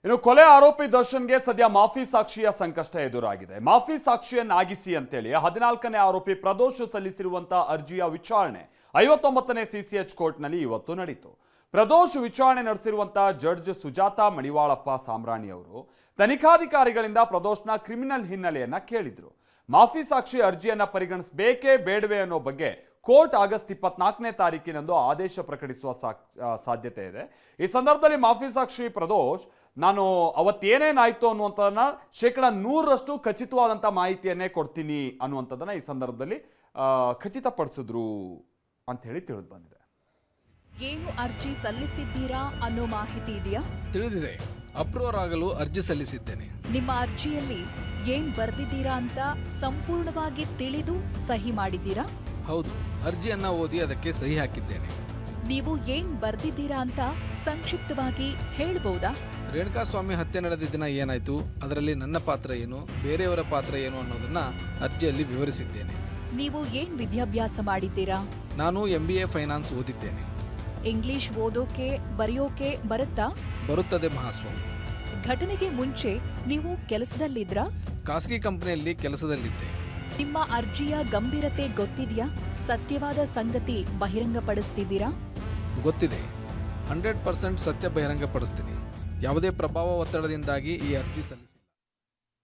ಇನ್ನು ಕೊಲೆ ಆರೋಪಿ ದರ್ಶನ್ಗೆ ಸದ್ಯ ಮಾಫಿ ಸಾಕ್ಷಿಯ ಸಂಕಷ್ಟ ಎದುರಾಗಿದೆ. ಮಾಫಿ ಸಾಕ್ಷಿಯನ್ನಾಗಿಸಿ ಅಂತೇಳಿ 14ನೇ ಆರೋಪಿ ಪ್ರದೋಷ್ ಸಲ್ಲಿಸಿರುವಂತಹ ಅರ್ಜಿಯ ವಿಚಾರಣೆ 59ನೇ ಸಿಸಿಎಚ್ ಕೋರ್ಟ್ನಲ್ಲಿ ಇವತ್ತು ನಡೆಯಿತು. ಪ್ರದೋಷ್ ವಿಚಾರಣೆ ನಡೆಸಿರುವಂತಹ ಜಡ್ಜ್ ಸುಜಾತಾ ಮಡಿವಾಳಪ್ಪ ಸಾಮ್ರಾಣಿ ಅವರು ತನಿಖಾಧಿಕಾರಿಗಳಿಂದ ಪ್ರದೋಷ್ನ ಕ್ರಿಮಿನಲ್ ಹಿನ್ನೆಲೆಯನ್ನ ಕೇಳಿದ್ರು. ಮಾಫಿ ಸಾಕ್ಷಿ ಅರ್ಜಿಯನ್ನ ಪರಿಗಣಿಸಬೇಕೇ ಬೇಡವೇ ಅನ್ನೋ ಬಗ್ಗೆ ಕೋರ್ಟ್ ಆಗಸ್ಟ್ 24ನೇ ತಾರೀಕಿನಂದು ಆದೇಶ ಪ್ರಕಟಿಸುವ ಸಾಧ್ಯತೆ ಇದೆ. ಈ ಸಂದರ್ಭದಲ್ಲಿ ಮಾಫಿ ಸಾಕ್ಷಿ ಪ್ರದೋಷ್ ನಾನು ಅವತ್ತೇನೇನಾಯ್ತು ಅನ್ನುವಂಥದ್ದನ್ನ 100% ಖಚಿತವಾದಂಥ ಮಾಹಿತಿಯನ್ನೇ ಕೊಡ್ತೀನಿ ಅನ್ನುವಂಥದ್ದನ್ನ ಈ ಸಂದರ್ಭದಲ್ಲಿ ಖಚಿತಪಡಿಸಿದ್ರು ಅಂತ ಹೇಳಿ ತಿಳಿದು ಬಂದಿದೆ. ಏನು ಅರ್ಜಿ ಸಲ್ಲಿಸಿದ್ದೀರಾ ಅನ್ನೋ ಮಾಹಿತಿ ಇದೆಯಾ? ತಿಳಿದಿದೆ. ಅಪ್ರೂವರ್ ಆಗಲು ಅರ್ಜಿ ಸಲ್ಲಿಸಿದ್ದೇನೆ. ನಿಮ್ಮ ಅರ್ಜಿಯಲ್ಲಿ ಏನ್ ಬರ್ದಿದ್ದೀರಾ ಅಂತ ಸಂಪೂರ್ಣವಾಗಿ ತಿಳಿದು ಸಹಿ ಮಾಡಿದ್ದೀರಾ? ಹೌದು, ಅರ್ಜಿಯನ್ನ ಓದಿ ಅದಕ್ಕೆ ಸಹಿ ಹಾಕಿದ್ದೇನೆ. ನೀವು ಏನ್ ಬರ್ದಿದ್ದೀರಾ ಅಂತ ಸಂಕ್ಷಿಪ್ತವಾಗಿ ಹೇಳ್ಬಹುದಾ? ರೇಣುಕಾಸ್ವಾಮಿ ಹತ್ಯೆ ನಡೆದ ದಿನ ಏನಾಯ್ತು, ಅದರಲ್ಲಿ ನನ್ನ ಪಾತ್ರ ಏನು, ಬೇರೆಯವರ ಪಾತ್ರ ಏನು ಅನ್ನೋದನ್ನ ಅರ್ಜಿಯಲ್ಲಿ ವಿವರಿಸಿದ್ದೇನೆ. ನೀವು ಏನ್ ವಿದ್ಯಾಭ್ಯಾಸ ಮಾಡಿದ್ದೀರಾ? ನಾನು MBA ಫೈನಾನ್ಸ್ ಓದಿದ್ದೇನೆ. ಇಂಗ್ಲಿಷ್ ಓದೋಕೆ ಬರೆಯೋಕೆ ಬರುತ್ತಾ? ಬರುತ್ತದೆ ಮಹಾಸ್ವಾಮಿ. ಘಟನೆಗೆ ಮುಂಚೆ ನೀವು ಕೆಲಸದಲ್ಲಿದ್ರಾ? ಖಾಸಗಿ ಕಂಪನಿಯಲ್ಲಿ ಕೆಲಸದಲ್ಲಿದ್ದೆ. ನಿಮ್ಮ ಅರ್ಜಿಯ ಗಂಭೀರತೆ ಗೊತ್ತಿದೆಯಾ? ಸತ್ಯವಾದ ಸಂಗತಿ ಬಹಿರಂಗಪಡಿಸ್ತಿದ್ದೀರಾ? ಗೊತ್ತಿದೆ. 100% ಸತ್ಯ ಬಹಿರಂಗಪಡಿಸ್ತೀನಿ. ಯಾವುದೇ ಪ್ರಭಾವ ಒತ್ತಡದಿಂದಾಗಿ ಈ ಅರ್ಜಿ ಸಲ್ಲಿಸಿ